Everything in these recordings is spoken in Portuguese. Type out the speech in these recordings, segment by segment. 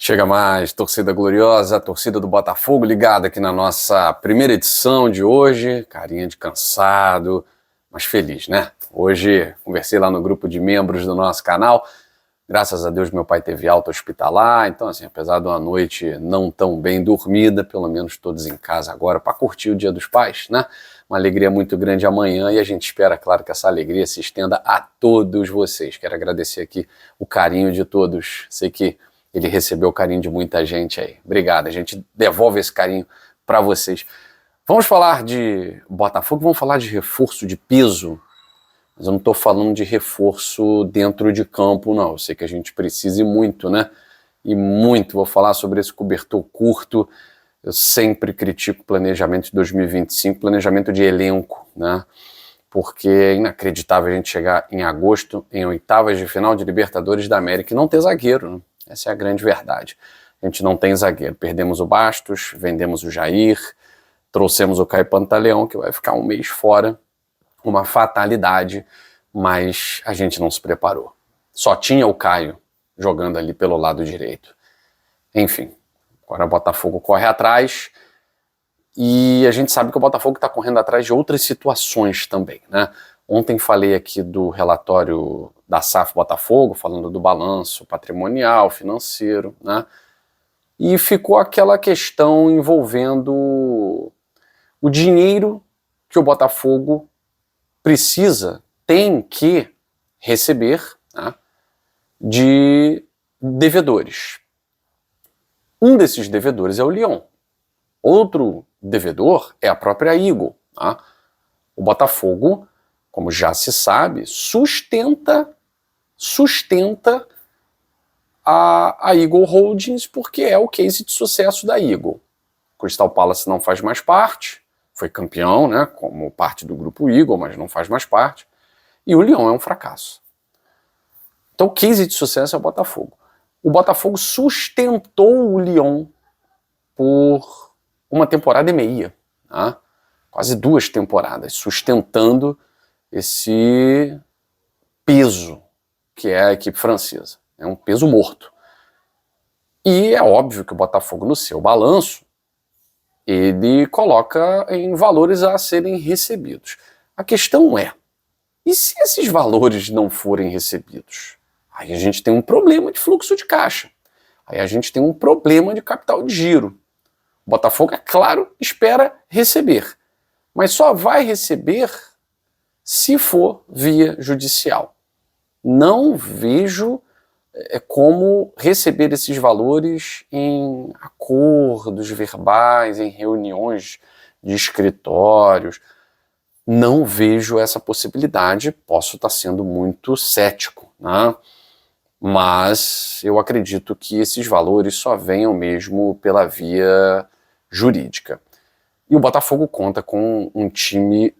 Chega mais, torcida gloriosa, torcida do Botafogo ligada aqui na nossa primeira edição de hoje. Carinha de cansado, mas feliz, né? Hoje conversei lá no grupo de membros do nosso canal. Graças a Deus meu pai teve alta hospitalar, então assim, apesar de uma noite não tão bem dormida, pelo menos todos em casa agora para curtir o Dia dos Pais, né? Uma alegria muito grande amanhã e a gente espera, claro, que essa alegria se estenda a todos vocês. Quero agradecer aqui o carinho de todos. Sei que ele recebeu o carinho de muita gente aí. Obrigado, a gente devolve esse carinho para vocês. Vamos falar de Botafogo, vamos falar de reforço de peso, mas eu não estou falando de reforço dentro de campo, não. Eu sei que a gente precisa e muito, né? E muito. Vou falar sobre esse cobertor curto. Eu sempre critico o planejamento de 2025, planejamento de elenco, né? Porque é inacreditável a gente chegar em agosto, em oitavas de final de Libertadores da América e não ter zagueiro, né? Essa é a grande verdade. A gente não tem zagueiro. Perdemos o Bastos, vendemos o Jair, trouxemos o Caio Pantaleão, que vai ficar um mês fora. Uma fatalidade, mas a gente não se preparou. Só tinha o Caio jogando ali pelo lado direito. Enfim, agora o Botafogo corre atrás e a gente sabe que o Botafogo está correndo atrás de outras situações também, né? Ontem falei aqui do relatório da SAF Botafogo, falando do balanço patrimonial, financeiro, né? E ficou aquela questão envolvendo o dinheiro que o Botafogo tem que receber, né, de devedores. Um desses devedores é o Lyon. Outro devedor é a própria Eagle. Tá? O Botafogo, como já se sabe, sustenta a Eagle Holdings porque é o case de sucesso da Eagle. Crystal Palace não faz mais parte, foi campeão, né, como parte do grupo Eagle, mas não faz mais parte. E o Lyon é um fracasso. Então o case de sucesso é o Botafogo. O Botafogo sustentou o Lyon por uma temporada e meia, né? Quase 2 temporadas, sustentando esse peso que é a equipe francesa. É um peso morto. E é óbvio que o Botafogo, no seu balanço, ele coloca em valores a serem recebidos. A questão é, e se esses valores não forem recebidos? Aí a gente tem um problema de fluxo de caixa. Aí a gente tem um problema de capital de giro. O Botafogo, é claro, espera receber. Mas só vai receber se for via judicial. Não vejo como receber esses valores em acordos verbais, em reuniões de escritórios. Não vejo essa possibilidade, posso estar sendo muito cético, né? Mas eu acredito que esses valores só venham mesmo pela via jurídica. E o Botafogo conta com um time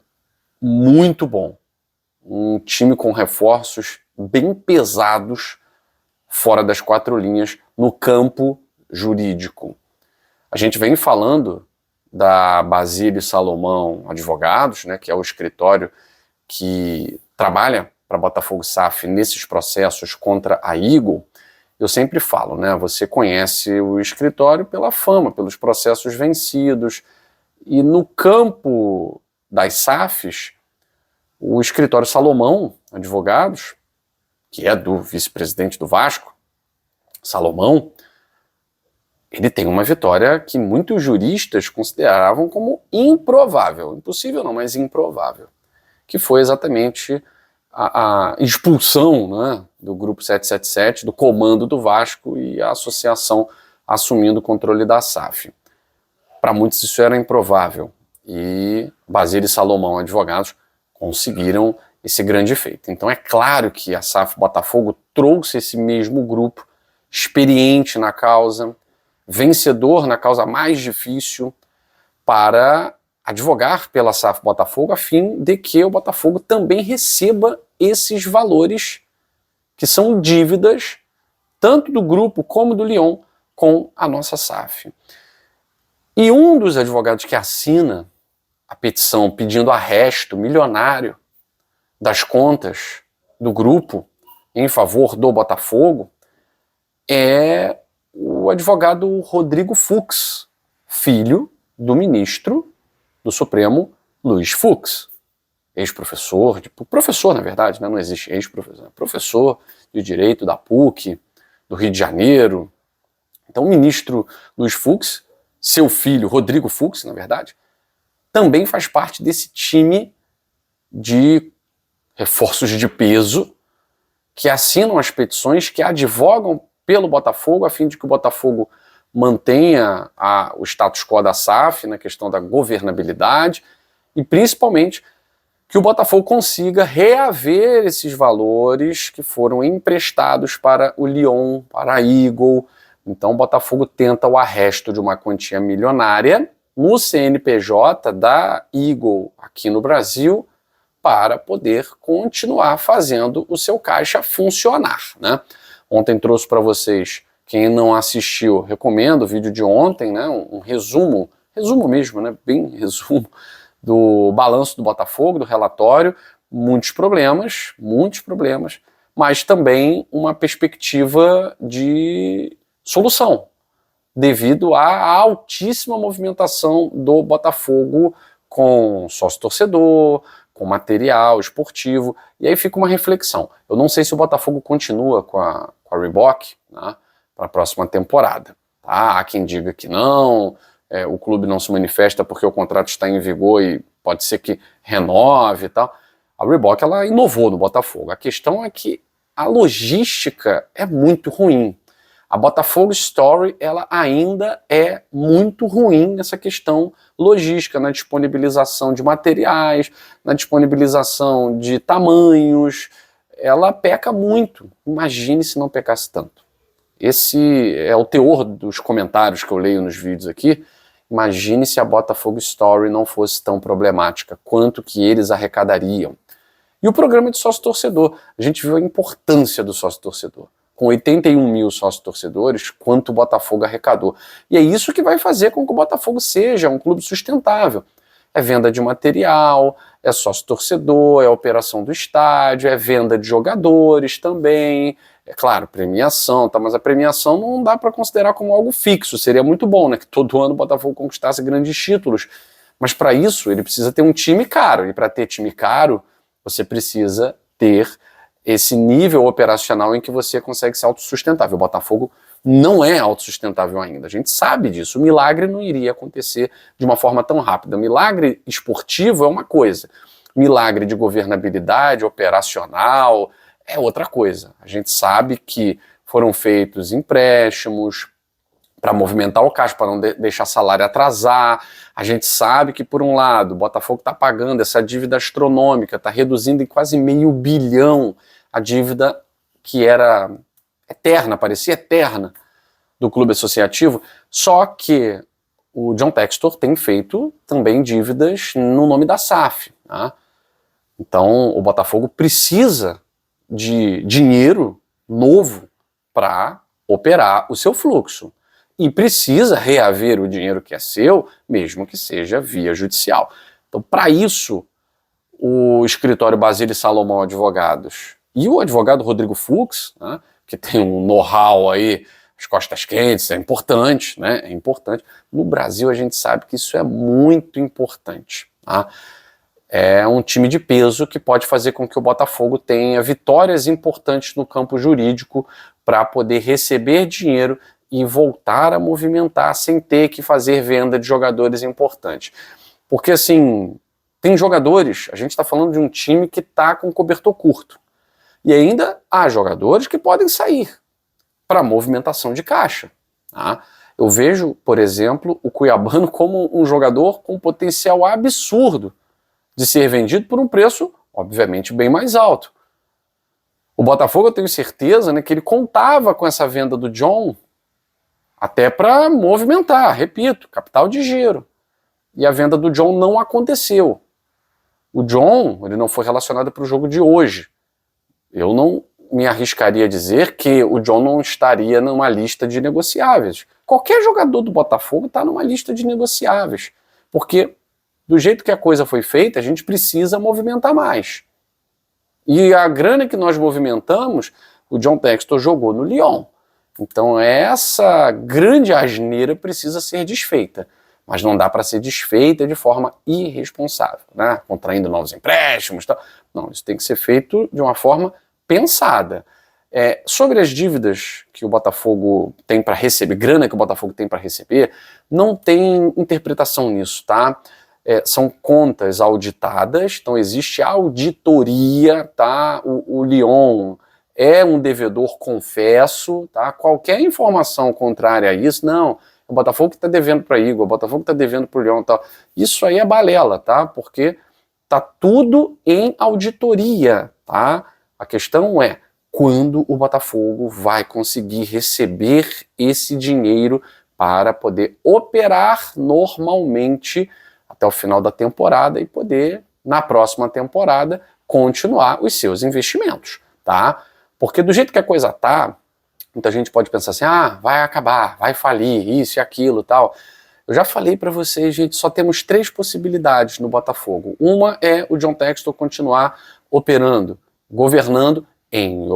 muito bom, um time com reforços bem pesados fora das 4 linhas no campo jurídico. A gente vem falando da Basílio Salomão Advogados, né, que é o escritório que trabalha para Botafogo SAF nesses processos contra a Eagle. Eu sempre falo, né, você conhece o escritório pela fama, pelos processos vencidos, e no campo das SAFs, o escritório Salomão Advogados, que é do vice-presidente do Vasco, Salomão, ele tem uma vitória que muitos juristas consideravam como improvável. Impossível não, mas improvável. Que foi exatamente a expulsão, né, do grupo 777, do comando do Vasco e a associação assumindo o controle da SAF. Para muitos isso era improvável. E Basílio e Salomão Advogados conseguiram esse grande feito. Então é claro que a SAF Botafogo trouxe esse mesmo grupo, experiente na causa, vencedor na causa mais difícil, para advogar pela SAF Botafogo a fim de que o Botafogo também receba esses valores que são dívidas tanto do grupo como do Lyon com a nossa SAF. E um dos advogados que assina a petição pedindo arresto milionário das contas do grupo em favor do Botafogo é o o advogado Rodrigo Fux, filho do ministro do Supremo Luiz Fux, ex-professor, professor na verdade, né? Não existe ex-professor, professor de Direito da PUC, do Rio de Janeiro. Então o ministro Luiz Fux, seu filho Rodrigo Fux, na verdade, também faz parte desse time de reforços de peso que assinam as petições, que advogam pelo Botafogo, a fim de que o Botafogo mantenha o status quo da SAF na questão da governabilidade e, principalmente, que o Botafogo consiga reaver esses valores que foram emprestados para o Lyon, para a Eagle. Então o Botafogo tenta o arresto de uma quantia milionária no CNPJ da Eagle aqui no Brasil para poder continuar fazendo o seu caixa funcionar, né? Ontem trouxe para vocês, quem não assistiu, recomendo o vídeo de ontem, né? Um resumo mesmo, né? Bem resumo do balanço do Botafogo, do relatório, muitos problemas, mas também uma perspectiva de solução, devido à altíssima movimentação do Botafogo com sócio-torcedor, com material esportivo, e aí fica uma reflexão. Eu não sei se o Botafogo continua com a Reebok, né, para a próxima temporada. Tá? Há quem diga que não, o clube não se manifesta porque o contrato está em vigor e pode ser que renove e tal. A Reebok, ela inovou no Botafogo. A questão é que a logística é muito ruim. A Botafogo Story, ela ainda é muito ruim nessa questão logística, na disponibilização de materiais, na disponibilização de tamanhos. Ela peca muito. Imagine se não pecasse tanto. Esse é o teor dos comentários que eu leio nos vídeos aqui. Imagine se a Botafogo Story não fosse tão problemática, quanto que eles arrecadariam. E o programa de sócio-torcedor, a gente viu a importância do sócio-torcedor. Com 81 mil sócio-torcedores, quanto o Botafogo arrecadou. E é isso que vai fazer com que o Botafogo seja um clube sustentável. É venda de material, é sócio-torcedor, é operação do estádio, é venda de jogadores também. É claro, premiação, tá? Mas a premiação não dá para considerar como algo fixo. Seria muito bom, né, que todo ano o Botafogo conquistasse grandes títulos. Mas para isso ele precisa ter um time caro. E para ter time caro, você precisa ter esse nível operacional em que você consegue ser autossustentável. O Botafogo não é autossustentável ainda. A gente sabe disso. O milagre não iria acontecer de uma forma tão rápida. O milagre esportivo é uma coisa. Milagre de governabilidade, operacional, é outra coisa. A gente sabe que foram feitos empréstimos para movimentar o caixa, para não deixar salário atrasar. A gente sabe que, por um lado, o Botafogo está pagando essa dívida astronômica, está reduzindo em quase R$500 milhão a dívida que era eterna, parecia eterna, do clube associativo, só que o John Textor tem feito também dívidas no nome da SAF. Tá? Então o Botafogo precisa de dinheiro novo para operar o seu fluxo. E precisa reaver o dinheiro que é seu, mesmo que seja via judicial. Então, para isso, o escritório Basile Salomão Advogados e o advogado Rodrigo Fux, né, que tem um know-how aí, as costas quentes, é importante, né? É importante. No Brasil, a gente sabe que isso é muito importante. Tá? É um time de peso que pode fazer com que o Botafogo tenha vitórias importantes no campo jurídico para poder receber dinheiro e voltar a movimentar sem ter que fazer venda de jogadores importantes. Porque, assim, tem jogadores, a gente está falando de um time que está com cobertor curto. E ainda há jogadores que podem sair para movimentação de caixa. Tá? Eu vejo, por exemplo, o Cuiabano como um jogador com potencial absurdo de ser vendido por um preço, obviamente, bem mais alto. O Botafogo, eu tenho certeza, né, que ele contava com essa venda do John até para movimentar, repito, capital de giro. E a venda do John não aconteceu. O John, ele não foi relacionado para o jogo de hoje. Eu não me arriscaria a dizer que o John não estaria numa lista de negociáveis. Qualquer jogador do Botafogo está numa lista de negociáveis. Porque, do jeito que a coisa foi feita, a gente precisa movimentar mais. E a grana que nós movimentamos, o John Textor jogou no Lyon. Então essa grande asneira precisa ser desfeita, mas não dá para ser desfeita de forma irresponsável, né? Contraindo novos empréstimos, tal. Não, isso tem que ser feito de uma forma pensada. Sobre as dívidas que o Botafogo tem para receber, grana que o Botafogo tem para receber, não tem interpretação nisso, tá? São contas auditadas, então existe auditoria, tá? O Lyon é um devedor confesso, tá? Qualquer informação contrária a isso, não, o Botafogo que está devendo para Igor, o Botafogo está devendo para o Lyon, tal. Isso aí é balela, tá? Porque tá tudo em auditoria, tá? A questão é quando o Botafogo vai conseguir receber esse dinheiro para poder operar normalmente até o final da temporada e poder, na próxima temporada, continuar os seus investimentos, tá? Porque do jeito que a coisa tá, muita gente pode pensar assim, vai acabar, vai falir, isso e aquilo, tal. Eu já falei para vocês, gente, só temos 3 possibilidades no Botafogo. Uma é o John Textor continuar operando, governando em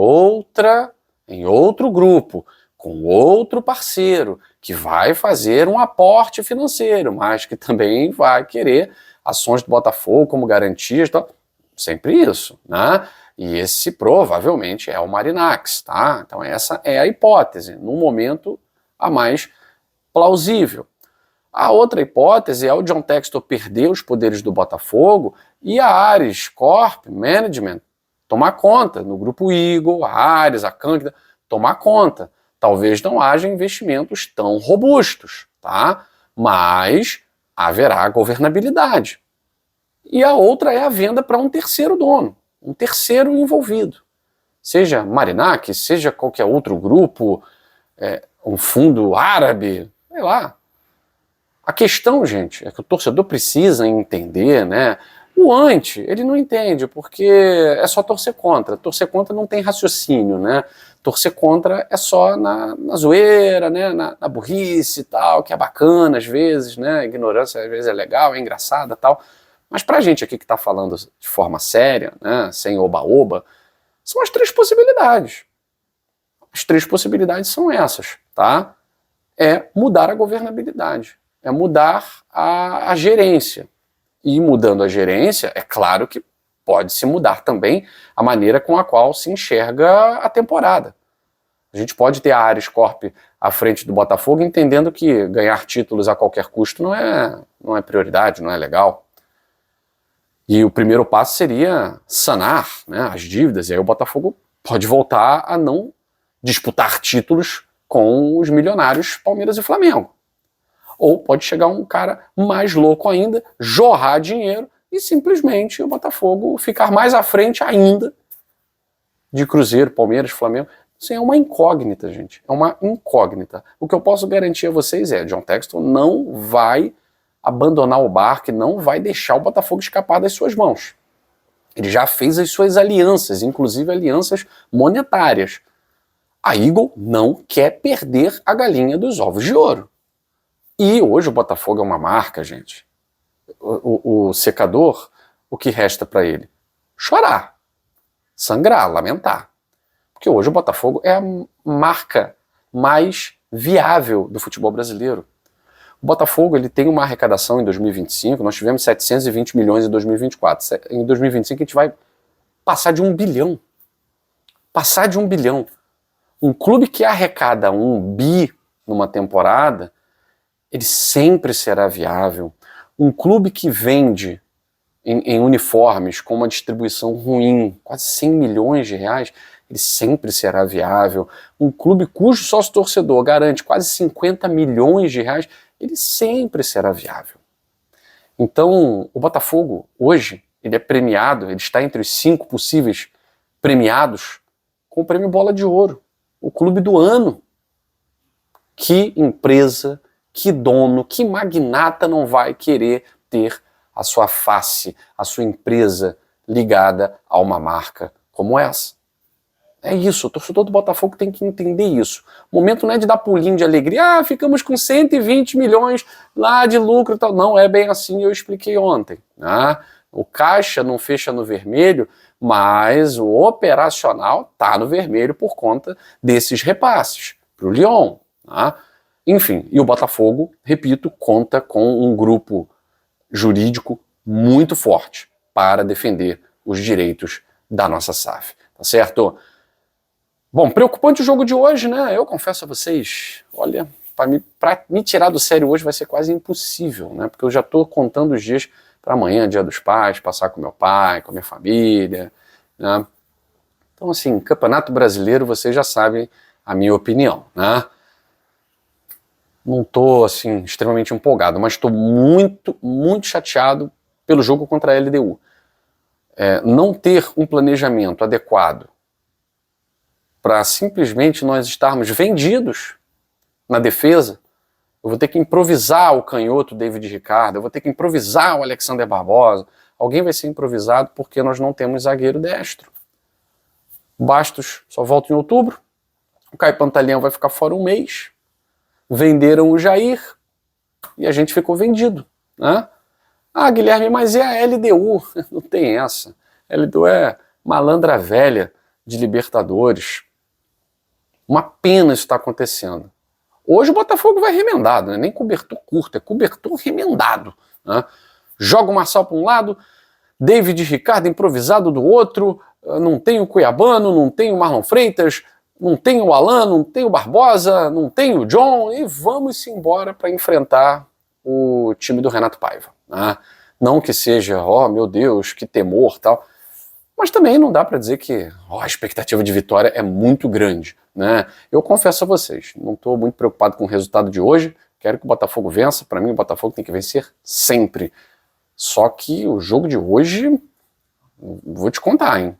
outro grupo, com outro parceiro, que vai fazer um aporte financeiro, mas que também vai querer ações do Botafogo como garantias, tal. Sempre isso, né? E esse provavelmente é o Marinax, tá? Então essa é a hipótese, no momento a mais plausível. A outra hipótese é o John Textor perder os poderes do Botafogo e a Ares Corp Management tomar conta, no grupo Eagle, a Ares, a Cândida, tomar conta. Talvez não haja investimentos tão robustos, tá? Mas haverá governabilidade. E a outra é a venda para um terceiro dono, um terceiro envolvido. Seja Marinac, seja qualquer outro grupo, um fundo árabe, sei lá. A questão, gente, é que o torcedor precisa entender, né? O anti, ele não entende, porque é só torcer contra. Torcer contra não tem raciocínio, né? Torcer contra é só na zoeira, né? Na burrice e tal, que é bacana às vezes, né? A ignorância às vezes é legal, é engraçada e tal. Mas pra gente aqui que tá falando de forma séria, né? Sem oba-oba, são as 3 possibilidades. As 3 possibilidades são essas, tá? É mudar a governabilidade, é mudar a gerência. E mudando a gerência, é claro que pode-se mudar também a maneira com a qual se enxerga a temporada. A gente pode ter a Ares Corp à frente do Botafogo entendendo que ganhar títulos a qualquer custo não é prioridade, não é legal. E o primeiro passo seria sanar, né, as dívidas, e aí o Botafogo pode voltar a não disputar títulos com os milionários Palmeiras e Flamengo. Ou pode chegar um cara mais louco ainda, jorrar dinheiro e simplesmente o Botafogo ficar mais à frente ainda de Cruzeiro, Palmeiras, Flamengo. Isso é uma incógnita, gente. É uma incógnita. O que eu posso garantir a vocês é John Textor não vai abandonar o barco, não vai deixar o Botafogo escapar das suas mãos. Ele já fez as suas alianças, inclusive alianças monetárias. A Eagle não quer perder a galinha dos ovos de ouro. E hoje o Botafogo é uma marca, gente. O secador, o que resta para ele? Chorar, sangrar, lamentar. Porque hoje o Botafogo é a marca mais viável do futebol brasileiro. O Botafogo ele tem uma arrecadação em 2025, nós tivemos 720 milhões em 2024. Em 2025 a gente vai passar de 1 bilhão. Passar de 1 bilhão. Um clube que arrecada 1 bi numa temporada, ele sempre será viável. Um clube que vende em uniformes com uma distribuição ruim, quase 100 milhões de reais, ele sempre será viável. Um clube cujo sócio-torcedor garante quase 50 milhões de reais, ele sempre será viável. Então, o Botafogo, hoje, ele é premiado, ele está entre os 5 possíveis premiados com o prêmio Bola de Ouro, o clube do ano. Que empresa, que dono, que magnata não vai querer ter a sua face, a sua empresa ligada a uma marca como essa? É isso, o torcedor do Botafogo tem que entender isso. O momento não é de dar pulinho de alegria, ficamos com 120 milhões lá de lucro e tal. Não é bem assim, eu expliquei ontem, né? O caixa não fecha no vermelho, mas o operacional está no vermelho por conta desses repasses. para o Lyon. Tá? Enfim, e o Botafogo, repito, conta com um grupo jurídico muito forte para defender os direitos da nossa SAF. Tá certo? Bom, preocupante o jogo de hoje, né? Eu confesso a vocês, olha, para me tirar do sério hoje vai ser quase impossível, né? Porque eu já estou contando os dias para amanhã, Dia dos Pais, passar com meu pai, com a minha família, né? Então, assim, Campeonato Brasileiro, vocês já sabem a minha opinião, né? Não estou, assim, extremamente empolgado, mas estou muito, muito chateado pelo jogo contra a LDU. Não ter um planejamento adequado para simplesmente nós estarmos vendidos na defesa. Eu vou ter que improvisar o canhoto David Ricardo, eu vou ter que improvisar o Alexander Barbosa. Alguém vai ser improvisado porque nós não temos zagueiro destro. Bastos só volta em outubro, o Caio Pantaleão vai ficar fora um mês, venderam o Jair e a gente ficou vendido, né? Ah, Guilherme, mas é a LDU. Não tem essa. A LDU é malandra velha de Libertadores. Uma pena isso está acontecendo. Hoje o Botafogo vai remendado, né? Nem cobertor curto, é cobertor remendado. Né? Joga o Marçal para um lado, David Ricardo improvisado do outro, não tem o Cuiabano, não tem o Marlon Freitas, não tem o Alan, não tem o Barbosa, não tem o John, e vamos embora para enfrentar o time do Renato Paiva. Né? Não que seja, oh meu Deus, que temor, tal, mas também não dá para dizer que a expectativa de vitória é muito grande. Né? Eu confesso a vocês, não estou muito preocupado com o resultado de hoje, quero que o Botafogo vença, para mim o Botafogo tem que vencer sempre. Só que o jogo de hoje, vou te contar, hein?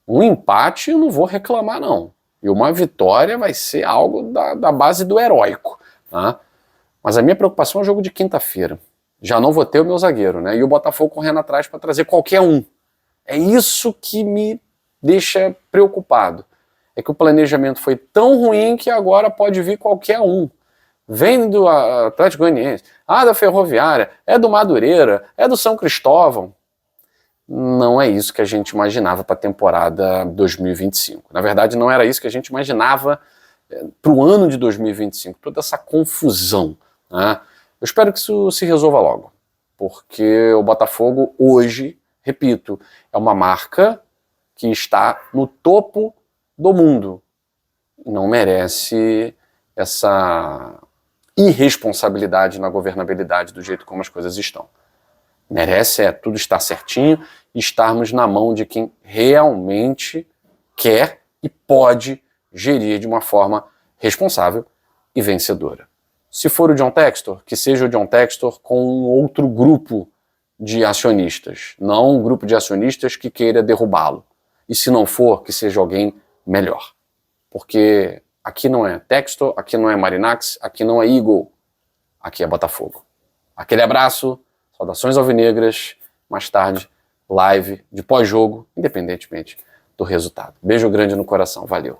Um empate eu não vou reclamar não, e uma vitória vai ser algo da base do heróico. Tá? Mas a minha preocupação é o jogo de quinta-feira. Já não vou ter o meu zagueiro, né? E o Botafogo correndo atrás para trazer qualquer um. É isso que me deixa preocupado. É que o planejamento foi tão ruim que agora pode vir qualquer um. Vem do Atlético Goianiense, da Ferroviária, é do Madureira, é do São Cristóvão. Não é isso que a gente imaginava para a temporada 2025. Na verdade, não era isso que a gente imaginava para o ano de 2025. Toda essa confusão. Né? Eu espero que isso se resolva logo. Porque o Botafogo hoje, repito, é uma marca que está no topo do mundo. Não merece essa irresponsabilidade na governabilidade do jeito como as coisas estão. Merece tudo estar certinho e estarmos na mão de quem realmente quer e pode gerir de uma forma responsável e vencedora. Se for o John Textor, que seja o John Textor com um outro grupo de acionistas, não um grupo de acionistas que queira derrubá-lo. E se não for, que seja alguém melhor. Porque aqui não é Textor, aqui não é Marinax, aqui não é Eagle, aqui é Botafogo. Aquele abraço, saudações alvinegras, mais tarde, live de pós-jogo, independentemente do resultado. Beijo grande no coração, valeu.